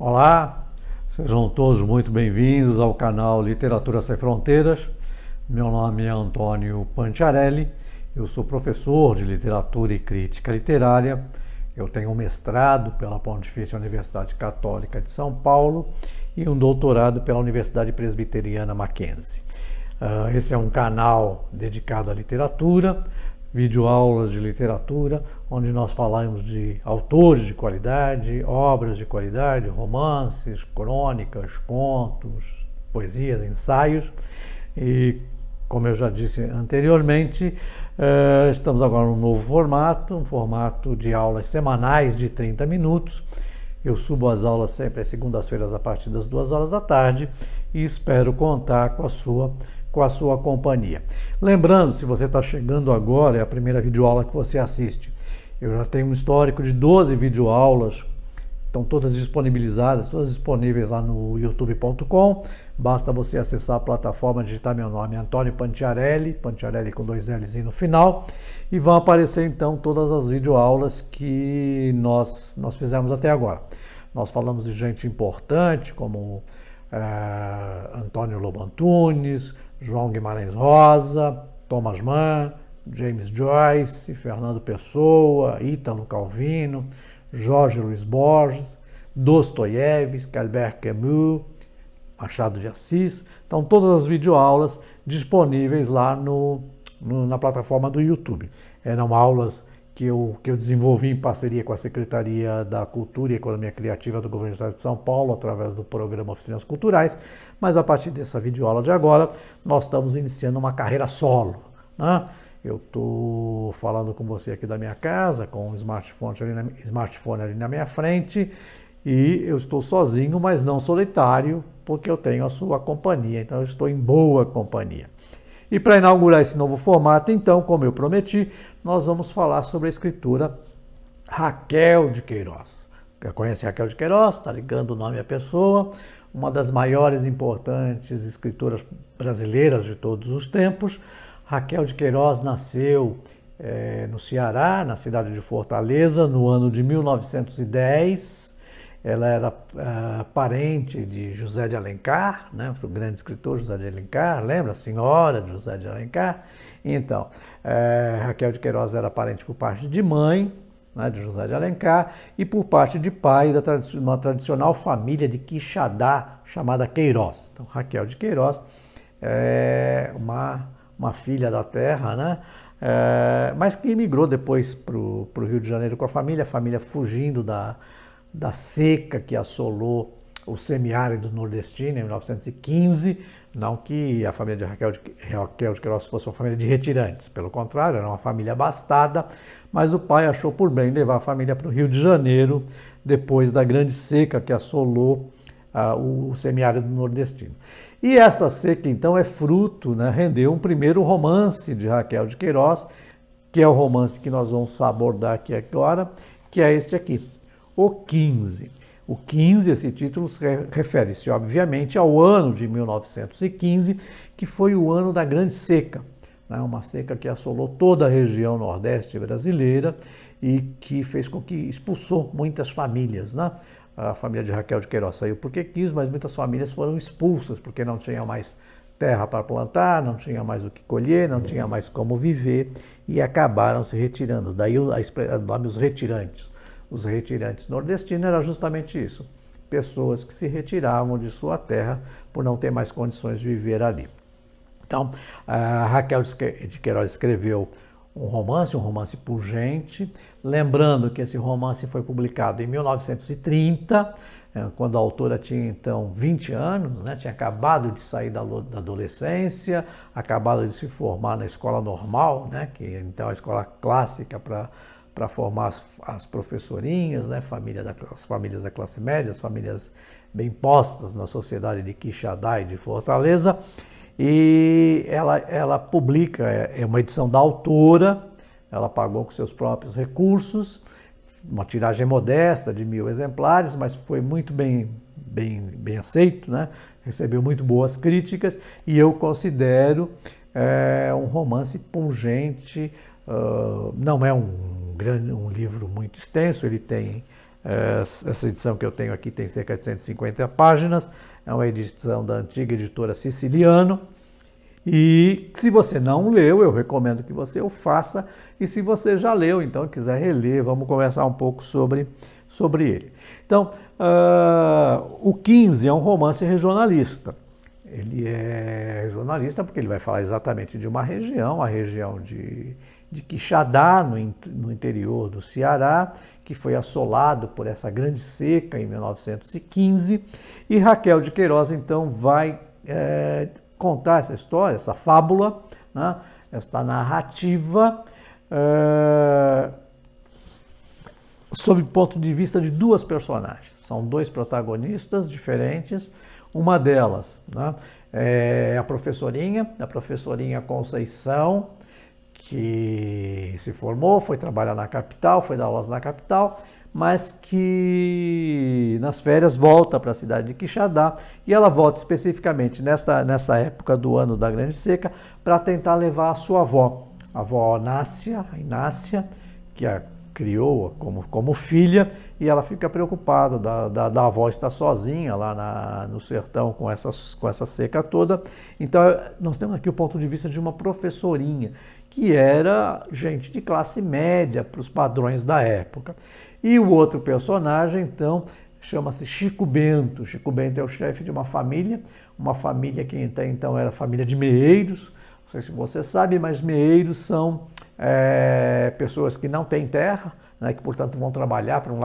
Olá, sejam todos muito bem-vindos ao canal Literatura Sem Fronteiras. Meu nome é Antônio Panciarelli, eu sou professor de Literatura e Crítica Literária. Eu tenho um mestrado pela Pontifícia Universidade Católica de São Paulo e um doutorado pela Universidade Presbiteriana Mackenzie. Esse é um canal dedicado à literatura, videoaulas de literatura, onde nós falamos de autores de qualidade, obras de qualidade, romances, crônicas, contos, poesias, ensaios. E, como eu já disse anteriormente, estamos agora num novo formato, um formato de aulas semanais de 30 minutos. Eu subo as aulas sempre às segundas-feiras a partir das 2 horas da tarde e espero contar com a sua companhia. Lembrando, se você está chegando agora, é a primeira videoaula que você assiste. Eu já tenho um histórico de 12 videoaulas, estão todas disponibilizadas, todas disponíveis lá no youtube.com. Basta você acessar a plataforma, digitar meu nome, Antônio Panciarelli, Panciarelli com 2 L's no final, e vão aparecer então todas as videoaulas que nós fizemos até agora. Nós falamos de gente importante, como Antônio Lobo Antunes, João Guimarães Rosa, Thomas Mann, James Joyce, Fernando Pessoa, Ítalo Calvino, Jorge Luiz Borges, Dostoiévski, Albert Camus, Machado de Assis. Então, todas as videoaulas disponíveis lá na plataforma do YouTube. Eram aulas que eu desenvolvi em parceria com a Secretaria da Cultura e Economia Criativa do Governo do Estado de São Paulo, através do programa Oficinas Culturais, mas a partir dessa videoaula de agora, nós estamos iniciando uma carreira solo, né? Eu estou falando com você aqui da minha casa, com um smartphone ali na minha frente, e eu estou sozinho, mas não solitário, porque eu tenho a sua companhia, então eu estou em boa companhia. E para inaugurar esse novo formato, então, como eu prometi, nós vamos falar sobre a escritora Raquel de Queiroz. Já conhece Raquel de Queiroz? Está ligando o nome à pessoa, uma das maiores e importantes escritoras brasileiras de todos os tempos. Raquel de Queiroz nasceu no Ceará, na cidade de Fortaleza, no ano de 1910. Ela era parente de José de Alencar, né, o grande escritor José de Alencar, lembra? A senhora de José de Alencar. Então, Raquel de Queiroz era parente por parte de mãe, né, de José de Alencar, e por parte de pai da uma tradicional família de Quixadá, chamada Queiroz. Então, Raquel de Queiroz é uma filha da terra, né? Mas que imigrou depois para o Rio de Janeiro com a família fugindo da seca que assolou o semiárido nordestino em 1915. Não que a família de Raquel de Queiroz fosse uma família de retirantes, pelo contrário, era uma família abastada, mas o pai achou por bem levar a família para o Rio de Janeiro depois da grande seca que assolou o semiárido nordestino. E essa seca, então, é fruto, né, rendeu um primeiro romance de Raquel de Queiroz, que é o romance que nós vamos abordar aqui agora, que é este aqui, O 15. O 15, esse título refere-se, obviamente, ao ano de 1915, que foi o ano da grande seca, né, uma seca que assolou toda a região nordeste brasileira e que fez com que expulsou muitas famílias, né? A família de Raquel de Queiroz saiu porque quis, mas muitas famílias foram expulsas porque não tinha mais terra para plantar, não tinha mais o que colher, não tinha mais como viver e acabaram se retirando. Daí o nome Os Retirantes. Os retirantes nordestinos era justamente isso, pessoas que se retiravam de sua terra por não ter mais condições de viver ali. Então, a Raquel de Queiroz escreveu um romance pungente, lembrando que esse romance foi publicado em 1930, quando a autora tinha então 20 anos, né? Tinha acabado de sair da adolescência, acabado de se formar na escola normal, né? Que então é a escola clássica para formar as professorinhas, né? As famílias da classe média, as famílias bem postas na sociedade de Quixadá e de Fortaleza. E ela publica, é uma edição da autora, ela pagou com seus próprios recursos, uma tiragem modesta de 1000 exemplares, mas foi muito bem aceito, né? Recebeu muito boas críticas e eu considero um romance pungente. Não é um livro muito extenso, ele tem Essa edição que eu tenho aqui tem cerca de 150 páginas, é uma edição da antiga editora Siciliano. E se você não leu, eu recomendo que você o faça. E se você já leu, então quiser reler, vamos conversar um pouco sobre ele. Então, o 15 é um romance regionalista. Ele é regionalista porque ele vai falar exatamente de uma região, a região de Quixadá, no interior do Ceará, que foi assolado por essa grande seca em 1915. E Raquel de Queiroz, então, vai contar essa história, essa fábula, né, esta narrativa, sob o ponto de vista de duas personagens. São dois protagonistas diferentes. Uma delas, né, é a professorinha Conceição, que se formou, foi trabalhar na capital, foi dar aulas na capital, mas que nas férias volta para a cidade de Quixadá, e ela volta especificamente nessa época do ano da Grande Seca para tentar levar a sua avó, a avó Inácia, que a criou como filha, e ela fica preocupada da avó estar sozinha lá no sertão com essa seca toda. Então nós temos aqui o ponto de vista de uma professorinha, que era gente de classe média para os padrões da época. E o outro personagem, então, chama-se Chico Bento. Chico Bento é o chefe de uma família que até então era família de meeiros. Não sei se você sabe, mas meeiros são pessoas que não têm terra, né, que, portanto, vão trabalhar para um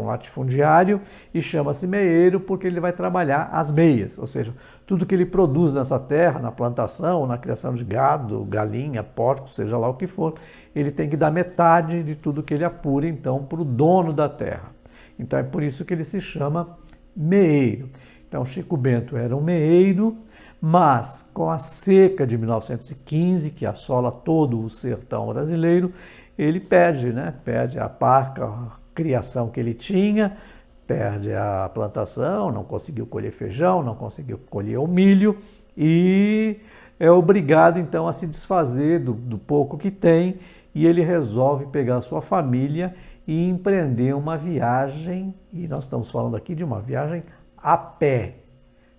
latifundiário, e chama-se meeiro porque ele vai trabalhar as meias, ou seja, tudo que ele produz nessa terra, na plantação, na criação de gado, galinha, porcos, seja lá o que for, ele tem que dar metade de tudo que ele apura, então, para o dono da terra. Então, é por isso que ele se chama meeiro. Então, Chico Bento era um meeiro, mas com a seca de 1915, que assola todo o sertão brasileiro, ele perde a parca, a criação que ele tinha, perde a plantação, não conseguiu colher feijão, não conseguiu colher o milho, e é obrigado então a se desfazer do pouco que tem, e ele resolve pegar a sua família e empreender uma viagem, e nós estamos falando aqui de uma viagem a pé,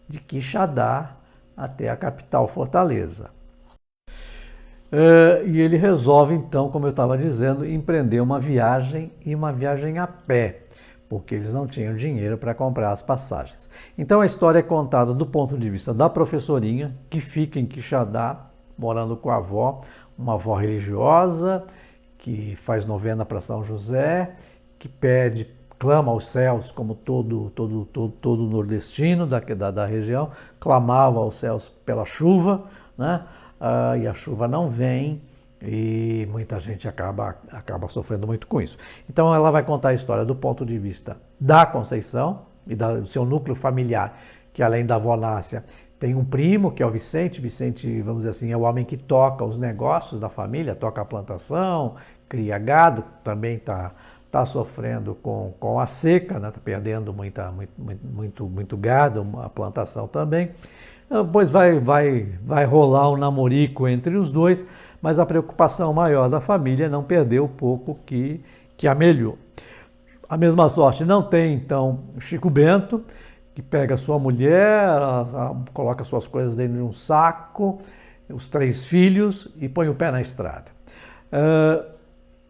de Quixadá até a capital Fortaleza. E ele resolve, então, como eu estava dizendo, empreender uma viagem a pé, porque eles não tinham dinheiro para comprar as passagens. Então a história é contada do ponto de vista da professorinha, que fica em Quixadá, morando com a avó, uma avó religiosa, que faz novena para São José, que clama aos céus, como todo nordestino da região, clamava aos céus pela chuva, né? E a chuva não vem, e muita gente acaba sofrendo muito com isso. Então ela vai contar a história do ponto de vista da Conceição e do seu núcleo familiar, que além da avó Nácia, tem um primo, que é o Vicente. Vicente, vamos dizer assim, é o homem que toca os negócios da família, toca a plantação, cria gado, também está sofrendo com a seca, né? Está perdendo muito gado, a plantação também. Depois vai rolar um namorico entre os dois, mas a preocupação maior da família é não perder o pouco que amelhou. A mesma sorte não tem, então, Chico Bento, que pega sua mulher, coloca suas coisas dentro de um saco, os 3 filhos, e põe o pé na estrada.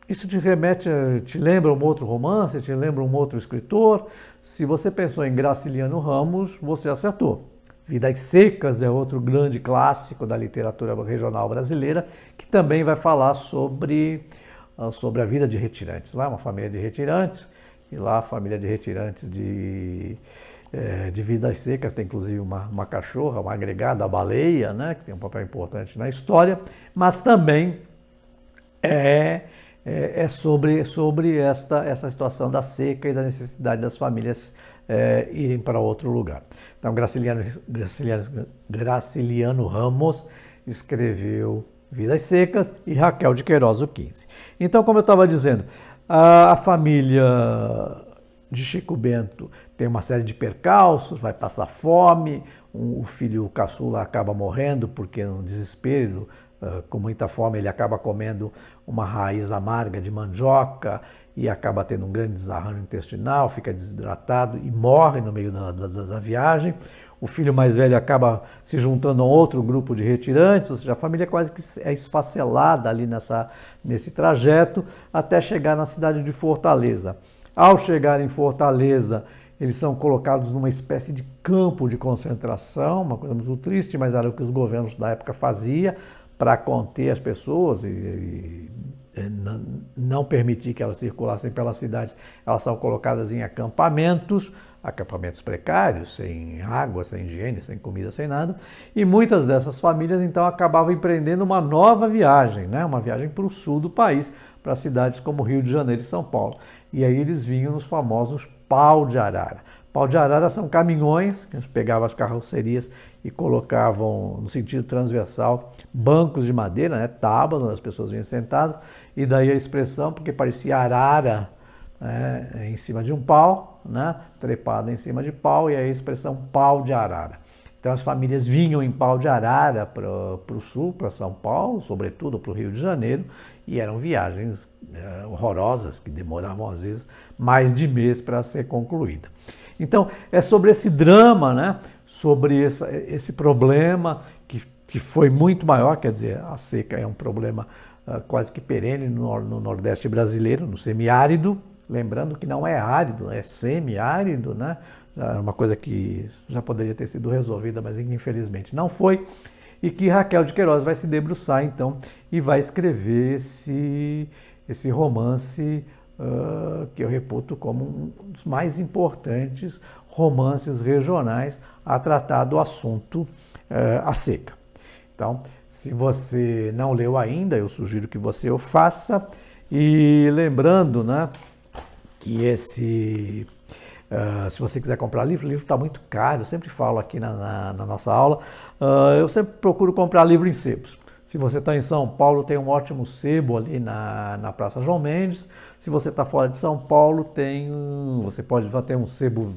Isso te lembra um outro romance, te lembra um outro escritor? Se você pensou em Graciliano Ramos, você acertou. Vidas Secas é outro grande clássico da literatura regional brasileira, que também vai falar sobre a vida de retirantes. Lá é uma família de retirantes, e lá a família de retirantes de Vidas Secas tem inclusive uma cachorra, uma agregada, a baleia, né, que tem um papel importante na história, mas também é sobre essa situação da seca e da necessidade das famílias irem para outro lugar. Então, Graciliano Ramos escreveu Vidas Secas e Raquel de Queiroz o 15. Então, como eu estava dizendo, a família de Chico Bento tem uma série de percalços, vai passar fome, o filho caçula acaba morrendo porque no desespero, com muita fome, ele acaba comendo uma raiz amarga de mandioca e acaba tendo um grande desarranjo intestinal, fica desidratado e morre no meio da viagem. O filho mais velho acaba se juntando a outro grupo de retirantes, ou seja, a família quase que é esfacelada ali nesse trajeto até chegar na cidade de Fortaleza. Ao chegar em Fortaleza, eles são colocados numa espécie de campo de concentração, uma coisa muito triste, mas era o que os governos da época faziam para conter as pessoas e não permitir que elas circulassem pelas cidades. Elas são colocadas em acampamentos precários, sem água, sem higiene, sem comida, sem nada. E muitas dessas famílias, então, acabavam empreendendo uma nova viagem, né? Uma viagem para o sul do país, para cidades como Rio de Janeiro e São Paulo. E aí eles vinham nos famosos pau de arara. Pau de arara são caminhões que pegavam as carrocerias e colocavam no sentido transversal bancos de madeira, né, tábuas, onde as pessoas vinham sentadas, e daí a expressão, porque parecia arara, né, em cima de um pau, né, trepada em cima de pau, e aí a expressão pau de arara. Então as famílias vinham em pau de arara para o sul, para São Paulo, sobretudo para o Rio de Janeiro, e eram viagens horrorosas, que demoravam às vezes mais de mês para ser concluída. Então é sobre esse drama, né, sobre esse problema que foi muito maior, quer dizer, a seca é um problema quase que perene no Nordeste brasileiro, no semiárido, lembrando que não é árido, é semiárido, né? É uma coisa que já poderia ter sido resolvida, mas infelizmente não foi, e que Raquel de Queiroz vai se debruçar então e vai escrever esse romance que eu reputo como um dos mais importantes romances regionais a tratar do assunto a seca. Então, se você não leu ainda, eu sugiro que você o faça, e lembrando, né, que se você quiser comprar livro, o livro está muito caro, eu sempre falo aqui na nossa aula, eu sempre procuro comprar livro em sebos. Se você está em São Paulo, tem um ótimo sebo ali na Praça João Mendes. Se você está fora de São Paulo, você pode ter um sebo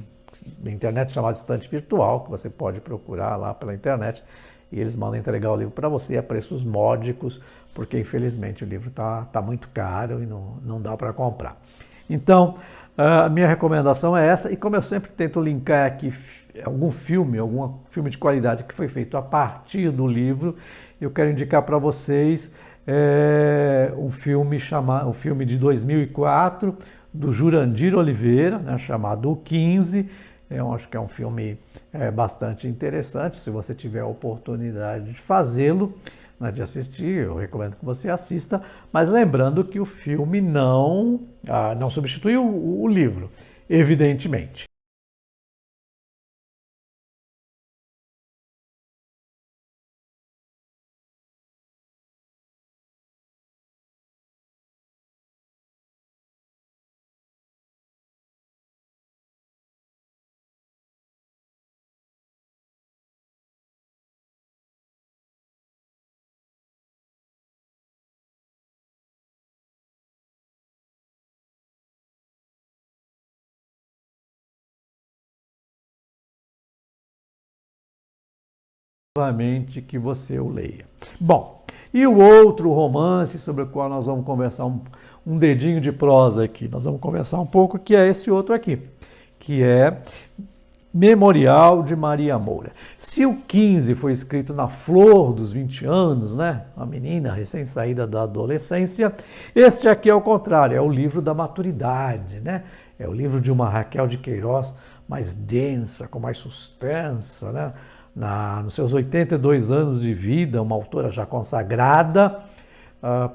na internet chamado Estante Virtual, que você pode procurar lá pela internet, e eles mandam entregar o livro para você a preços módicos, porque infelizmente o livro está muito caro e não dá para comprar. Então, a minha recomendação é essa, e como eu sempre tento linkar aqui algum filme de qualidade que foi feito a partir do livro, eu quero indicar para vocês um filme de 2004, do Jurandir Oliveira, né, chamado O 15. Eu acho que é um filme bastante interessante, se você tiver a oportunidade de fazê-lo, né, de assistir, eu recomendo que você assista, mas lembrando que o filme não substitui o livro, evidentemente. Novamente que você o leia. Bom, e o outro romance sobre o qual nós vamos conversar um dedinho de prosa aqui, nós vamos conversar um pouco, que é esse outro aqui, que é Memorial de Maria Moura. Se o 15 foi escrito na flor dos 20 anos, né, uma menina recém-saída da adolescência, este aqui é o contrário, é o livro da maturidade, né? É o livro de uma Raquel de Queiroz mais densa, com mais sustância, né? Nos seus 82 anos de vida, uma autora já consagrada,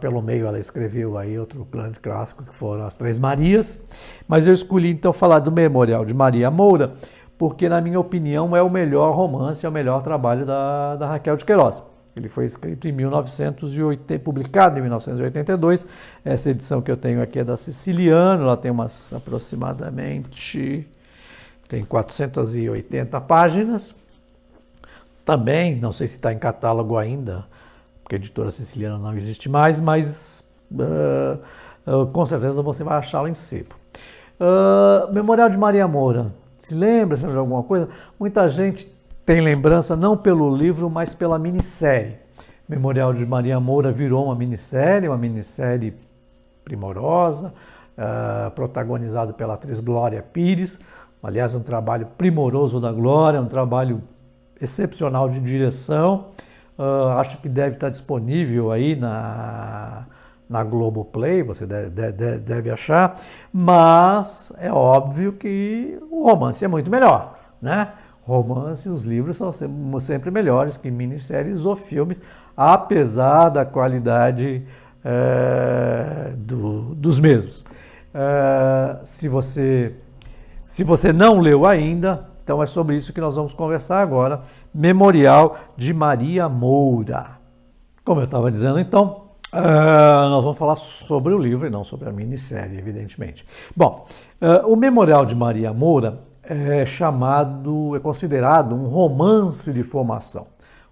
pelo meio ela escreveu aí outro grande clássico que foram As Três Marias, mas eu escolhi então falar do Memorial de Maria Moura, porque na minha opinião é o melhor romance, é o melhor trabalho da Raquel de Queiroz. Ele foi escrito em 1980, publicado em 1982, essa edição que eu tenho aqui é da Siciliano, ela tem aproximadamente 480 páginas. Também, não sei se está em catálogo ainda, porque a editora Siciliana não existe mais, mas com certeza você vai achá-la em sebo. Memorial de Maria Moura, se lembra de alguma coisa? Muita gente tem lembrança não pelo livro, mas pela minissérie. Memorial de Maria Moura virou uma minissérie primorosa, protagonizado pela atriz Glória Pires. Aliás, um trabalho primoroso da Glória, um trabalho excepcional de direção. Acho que deve estar disponível aí na Globoplay, você deve achar, mas é óbvio que o romance é muito melhor, né? Romance, os livros são sempre melhores que minisséries ou filmes, apesar da qualidade dos mesmos. Se você não leu ainda, então é sobre isso que nós vamos conversar agora. Memorial de Maria Moura. Como eu estava dizendo, então, nós vamos falar sobre o livro e não sobre a minissérie, evidentemente. Bom, o Memorial de Maria Moura é considerado um romance de formação.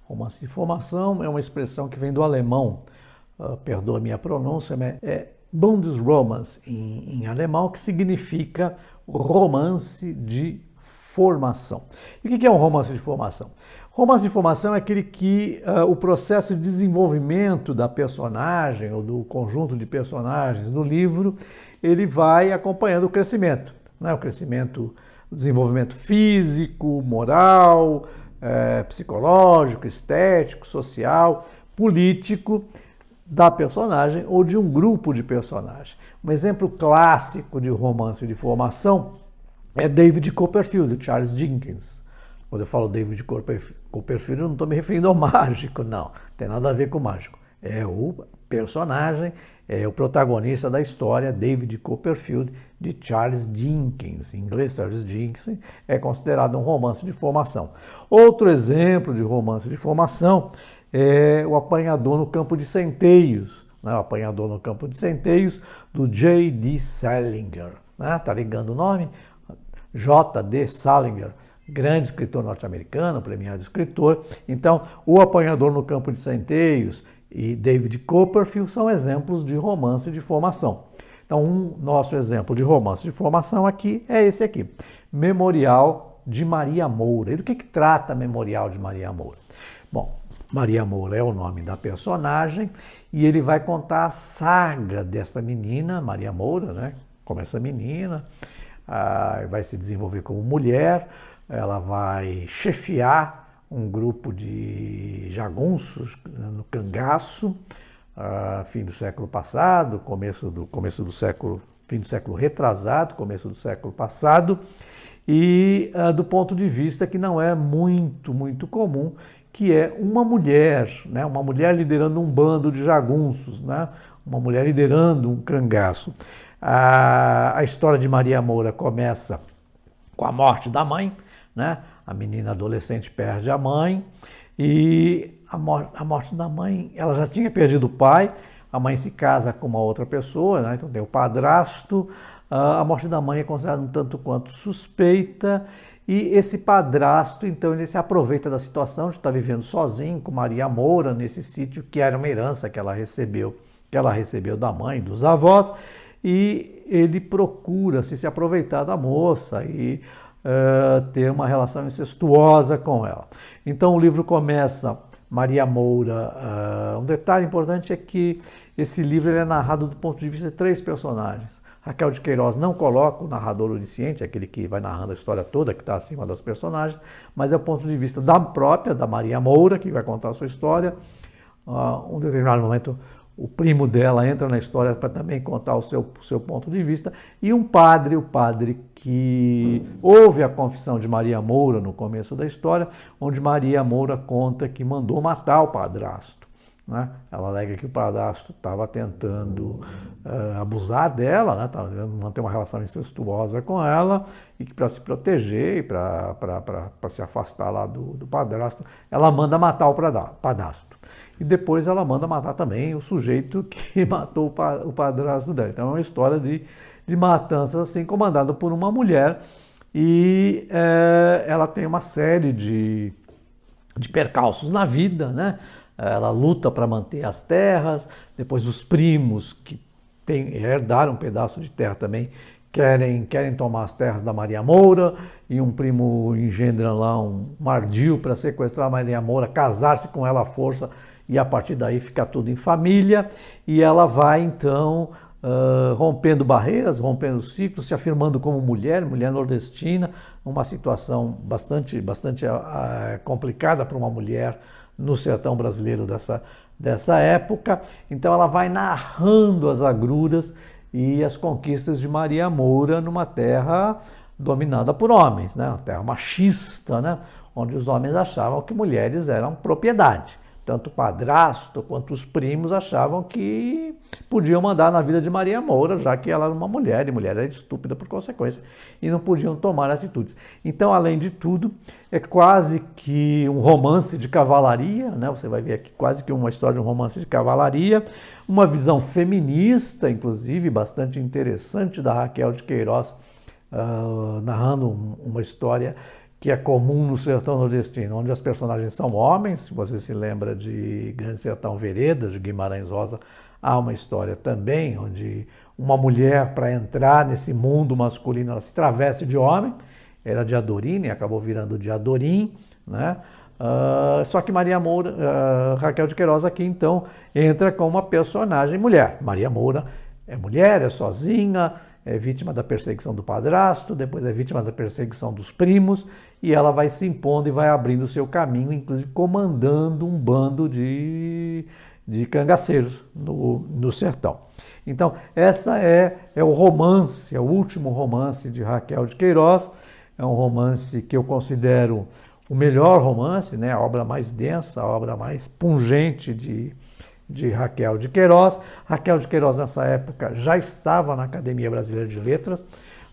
Romance de formação é uma expressão que vem do alemão, perdoa a minha pronúncia, é Bundesromance em alemão, que significa romance de formação. E o que é um romance de formação? Romance de formação é aquele que o processo de desenvolvimento da personagem ou do conjunto de personagens do livro, ele vai acompanhando o crescimento, né? O crescimento, o desenvolvimento físico, moral, psicológico, estético, social, político da personagem ou de um grupo de personagens. Um exemplo clássico de romance de formação é David Copperfield, de Charles Dickens. Quando eu falo David Copperfield, eu não estou me referindo ao mágico, não. Tem nada a ver com o mágico. É o personagem, é o protagonista da história, David Copperfield, de Charles Dickens. Em inglês, Charles Dickens é considerado um romance de formação. Outro exemplo de romance de formação é O Apanhador no Campo de Centeios. Né? O Apanhador no Campo de Centeios, do J.D. Salinger. Tá ligando o nome? J.D. Salinger, grande escritor norte-americano, premiado escritor. Então, O Apanhador no Campo de Centeios e David Copperfield são exemplos de romance de formação. Então, nosso exemplo de romance de formação aqui é esse aqui, Memorial de Maria Moura. E do que trata Memorial de Maria Moura? Bom, Maria Moura é o nome da personagem e ele vai contar a saga desta menina, Maria Moura, né? Como essa menina vai se desenvolver como mulher, ela vai chefiar um grupo de jagunços no cangaço, fim do século passado, fim do século retrasado, começo do século passado, e do ponto de vista que não é muito comum, que é uma mulher, né? Uma mulher liderando um bando de jagunços, né? Uma mulher liderando um cangaço. A história de Maria Moura começa com a morte da mãe, né? A menina adolescente perde a mãe e a morte da mãe, ela já tinha perdido o pai, a mãe se casa com uma outra pessoa, né? Então tem o padrasto, a morte da mãe é considerada um tanto quanto suspeita e esse padrasto, então, ele se aproveita da situação de estar vivendo sozinho com Maria Moura nesse sítio que era uma herança que ela recebeu da mãe e dos avós, e ele procura se aproveitar da moça e ter uma relação incestuosa com ela. Então o livro começa, Maria Moura, um detalhe importante é que esse livro é narrado do ponto de vista de 3 personagens. Raquel de Queiroz não coloca o narrador onisciente, aquele que vai narrando a história toda, que está acima das personagens, mas é o ponto de vista da Maria Moura, que vai contar a sua história. Um determinado momento, o primo dela entra na história para também contar o seu ponto de vista, e o padre que ouve a confissão de Maria Moura no começo da história, onde Maria Moura conta que mandou matar o padrasto, né? Ela alega que o padrasto estava tentando abusar dela, né? Estava tentando manter uma relação incestuosa com ela, e que para se proteger e para se afastar lá do padrasto, ela manda matar o padrasto. E depois ela manda matar também o sujeito que matou o padrasto dela. Então é uma história de matanças assim, comandada por uma mulher, e ela tem uma série de percalços na vida, né? Ela luta para manter as terras, depois os primos que herdaram um pedaço de terra também querem tomar as terras da Maria Moura, e um primo engendra lá um ardil para sequestrar a Maria Moura, casar-se com ela à força, e a partir daí fica tudo em família, e ela vai então rompendo barreiras, rompendo ciclos, se afirmando como mulher nordestina, uma situação bastante complicada para uma mulher no sertão brasileiro dessa época. Então ela vai narrando as agruras e as conquistas de Maria Moura numa terra dominada por homens, né? Uma terra machista, né? Onde os homens achavam que mulheres eram propriedade. Tanto o padrasto quanto os primos achavam que podiam mandar na vida de Maria Moura, já que ela era uma mulher, e mulher era estúpida por consequência, e não podiam tomar atitudes. Então, além de tudo, é quase que um romance de cavalaria, né? Você vai ver aqui quase que uma história de um romance de cavalaria, uma visão feminista, inclusive, bastante interessante, da Raquel de Queiroz, narrando uma história que é comum no sertão nordestino, onde as personagens são homens. Se você se lembra de Grande Sertão Veredas, de Guimarães Rosa, há uma história também, onde uma mulher, para entrar nesse mundo masculino, ela se traveste de homem, era de Adorim e acabou virando de Adorim, né? Só que Maria Moura, Raquel de Queiroz aqui então entra com uma personagem mulher. Maria Moura é mulher, é sozinha, é vítima da perseguição do padrasto, depois é vítima da perseguição dos primos, e ela vai se impondo e vai abrindo o seu caminho, inclusive comandando um bando de cangaceiros no sertão. Então, essa é o romance, é o último romance de Raquel de Queiroz, é um romance que eu considero o melhor romance, né? A obra mais densa, a obra mais pungente de Raquel de Queiroz. Raquel de Queiroz, nessa época, já estava na Academia Brasileira de Letras.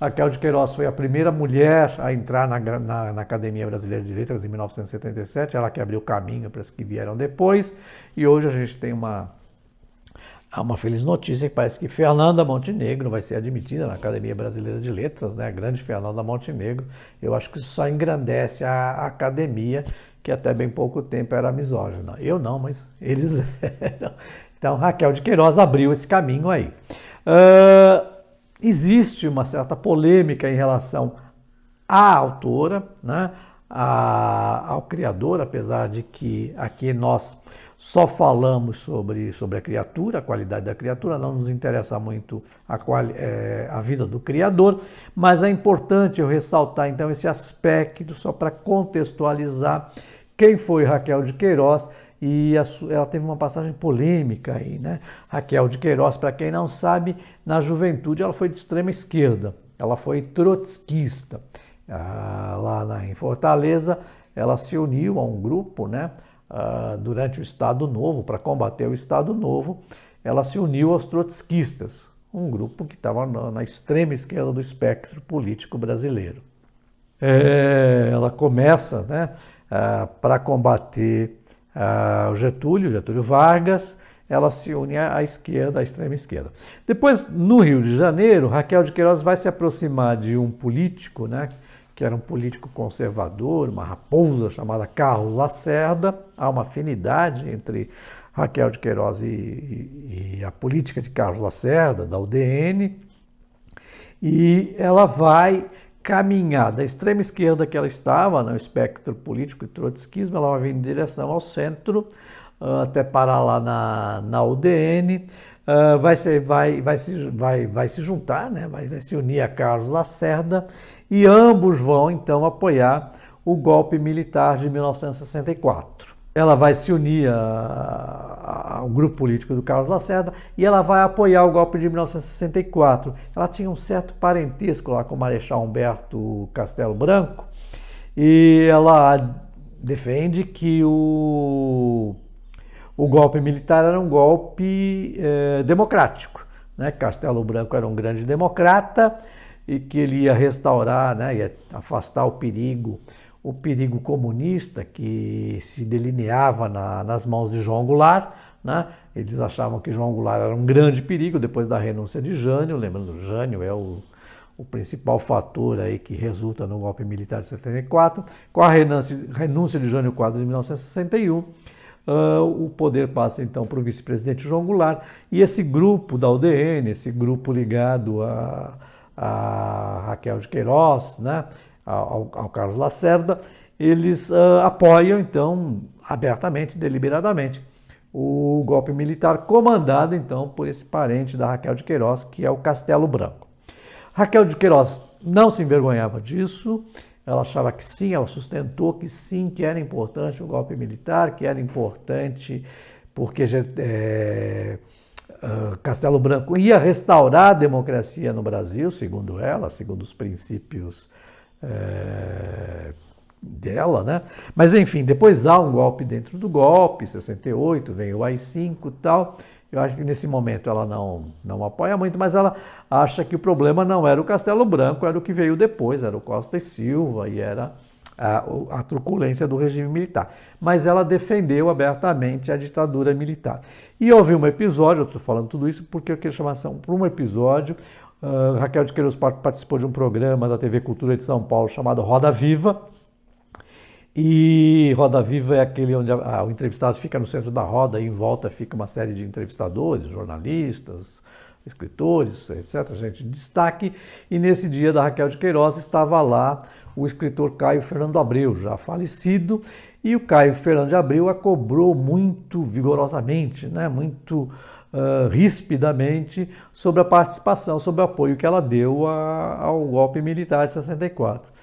Raquel de Queiroz foi a primeira mulher a entrar na Academia Brasileira de Letras em 1977, ela que abriu caminho para as que vieram depois, e hoje a gente tem uma feliz notícia, que parece que Fernanda Montenegro vai ser admitida na Academia Brasileira de Letras, né? A grande Fernanda Montenegro. Eu acho que isso só engrandece a academia, que até bem pouco tempo era misógina. Eu não, mas eles eram. Então, Raquel de Queiroz abriu esse caminho aí. Existe uma certa polêmica em relação à autora, né? Ao criador, apesar de que aqui nós só falamos sobre a criatura, a qualidade da criatura, não nos interessa muito a vida do criador, mas é importante eu ressaltar então esse aspecto, só para contextualizar quem foi Raquel de Queiroz, e ela teve uma passagem polêmica aí, né? Raquel de Queiroz, para quem não sabe, na juventude ela foi de extrema esquerda, ela foi trotskista. Lá em Fortaleza, ela se uniu a um grupo, né? Durante o Estado Novo, para combater o Estado Novo, ela se uniu aos trotskistas, um grupo que estava na extrema esquerda do espectro político brasileiro. Ela começa, né? Para combater o Getúlio Vargas, ela se une à esquerda, à extrema esquerda. Depois, no Rio de Janeiro, Raquel de Queiroz vai se aproximar de um político, né, que era um político conservador, uma raposa chamada Carlos Lacerda. Há uma afinidade entre Raquel de Queiroz e a política de Carlos Lacerda, da UDN, e ela vai caminhar da extrema esquerda que ela estava, no espectro político e trotskismo, ela vai vir em direção ao centro, até parar lá na UDN, vai se juntar, né? vai se unir a Carlos Lacerda, e ambos vão então apoiar o golpe militar de 1964. Ela vai se unir ao grupo político do Carlos Lacerda e ela vai apoiar o golpe de 1964. Ela tinha um certo parentesco lá com o Marechal Humberto Castelo Branco, e ela defende que o golpe militar era um golpe democrático, né? Castelo Branco era um grande democrata e que ele ia restaurar, né? Ia afastar o perigo comunista que se delineava nas mãos de João Goulart, né? Eles achavam que João Goulart era um grande perigo depois da renúncia de Jânio. Lembrando, Jânio é o principal fator aí que resulta no golpe militar de 74. Com a renúncia de Jânio Quadros em 1961, o poder passa então para o vice-presidente João Goulart, e esse grupo da UDN, esse grupo ligado a Raquel de Queiroz, né? Ao Carlos Lacerda, eles apoiam então abertamente, deliberadamente, o golpe militar comandado, então, por esse parente da Raquel de Queiroz, que é o Castelo Branco. Raquel de Queiroz não se envergonhava disso, ela achava que sim, ela sustentou que sim, que era importante o golpe militar, que era importante porque Castelo Branco ia restaurar a democracia no Brasil, segundo ela, segundo os princípios dela, né? Mas enfim, depois há um golpe dentro do golpe, 68, vem o AI-5 e tal. Eu acho que nesse momento ela não apoia muito, mas ela acha que o problema não era o Castelo Branco, era o que veio depois, era o Costa e Silva e era a truculência do regime militar. Mas ela defendeu abertamente a ditadura militar. E houve um episódio, eu estou falando tudo isso porque eu queria chamar para um episódio. Raquel de Queiroz participou de um programa da TV Cultura de São Paulo chamado Roda Viva. E Roda Viva é aquele onde o entrevistado fica no centro da roda e em volta fica uma série de entrevistadores, jornalistas, escritores, etc., gente de destaque. E nesse dia da Raquel de Queiroz estava lá o escritor Caio Fernando Abreu, já falecido, e o Caio Fernando de Abreu a cobrou muito vigorosamente, né, muito rispidamente sobre a participação, sobre o apoio que ela deu ao golpe militar de 64.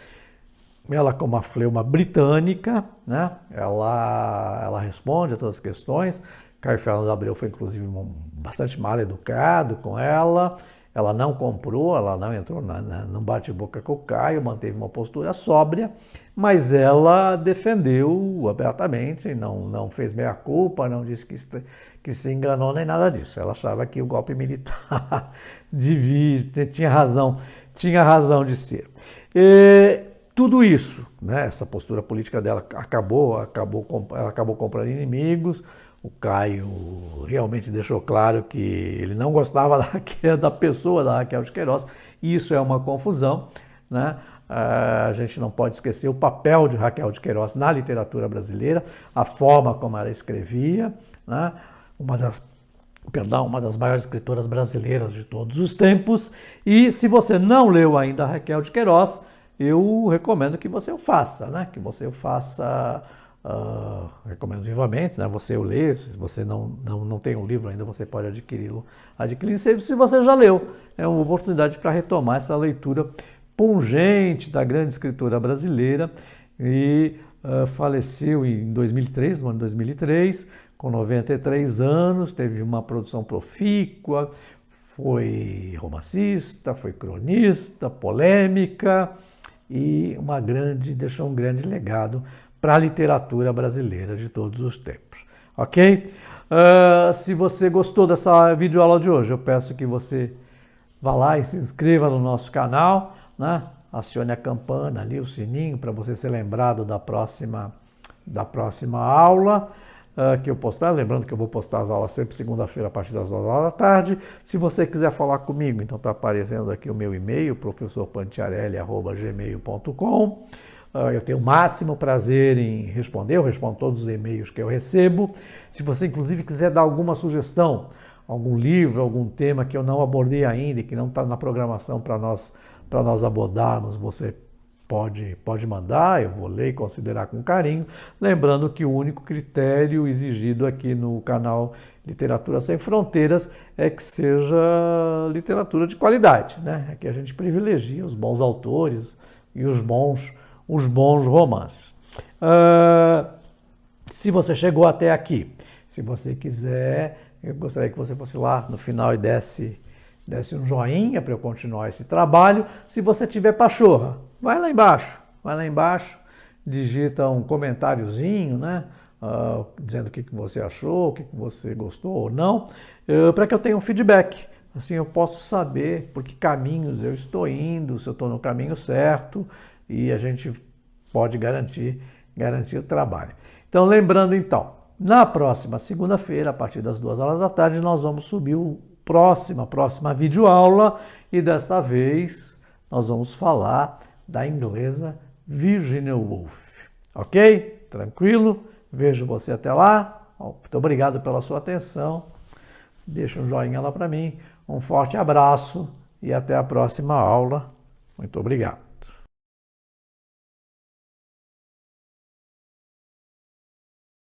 Ela, como uma fleuma britânica, né, ela responde a todas as questões. Caio Fernando Abreu foi, inclusive, bastante mal educado com ela. Ela não comprou, ela não entrou num bate-boca com o Caio, manteve uma postura sóbria, mas ela defendeu abertamente, não fez meia-culpa, não disse que se enganou nem nada disso. Ela achava que o golpe militar tinha razão de ser. Tudo isso, né, essa postura política dela ela acabou comprando inimigos. O Caio realmente deixou claro que ele não gostava da pessoa da Raquel de Queiroz, e isso é uma confusão, né? A gente não pode esquecer o papel de Raquel de Queiroz na literatura brasileira, a forma como ela escrevia, né? Uma das maiores escritoras brasileiras de todos os tempos. E se você não leu ainda a Raquel de Queiroz, eu recomendo que você o faça, né? Que você o faça, recomendo vivamente, né? Você o lê. Se você não tem um livro ainda, você pode adquiri-lo se você já leu. É uma oportunidade para retomar essa leitura pungente da grande escritora brasileira. E faleceu em 2003, no ano de 2003, com 93 anos, teve uma produção profícua, foi romancista, foi cronista, polêmica, e deixou um grande legado para a literatura brasileira de todos os tempos. Ok? Se você gostou dessa videoaula de hoje, eu peço que você vá lá e se inscreva no nosso canal, né? Acione a campana ali, o sininho, para você ser lembrado da próxima aula que eu postar. Lembrando que eu vou postar as aulas sempre segunda-feira a partir das 2 horas da tarde. Se você quiser falar comigo, então está aparecendo aqui o meu e-mail, professorpantiarelli@gmail.com. Eu tenho o máximo prazer em responder, eu respondo todos os e-mails que eu recebo. Se você, inclusive, quiser dar alguma sugestão, algum livro, algum tema que eu não abordei ainda e que não está na programação para nós abordarmos, você pode mandar, eu vou ler e considerar com carinho. Lembrando que o único critério exigido aqui no canal Literatura Sem Fronteiras é que seja literatura de qualidade, né? É que a gente privilegia os bons autores e os bons romances. Se você chegou até aqui, se você quiser, eu gostaria que você fosse lá no final e desse um joinha para eu continuar esse trabalho. Se você tiver pachorra, vai lá embaixo, digita um comentáriozinho, né? Dizendo o que você achou, o que você gostou ou não, para que eu tenha um feedback. Assim eu posso saber por que caminhos eu estou indo, se eu estou no caminho certo, e a gente pode garantir o trabalho. Então, lembrando na próxima segunda-feira, a partir das 2 horas da tarde, nós vamos subir a próxima videoaula, e desta vez nós vamos falar da inglesa Virginia Woolf. Ok? Tranquilo? Vejo você até lá. Muito obrigado pela sua atenção. Deixa um joinha lá para mim. Um forte abraço e até a próxima aula. Muito obrigado.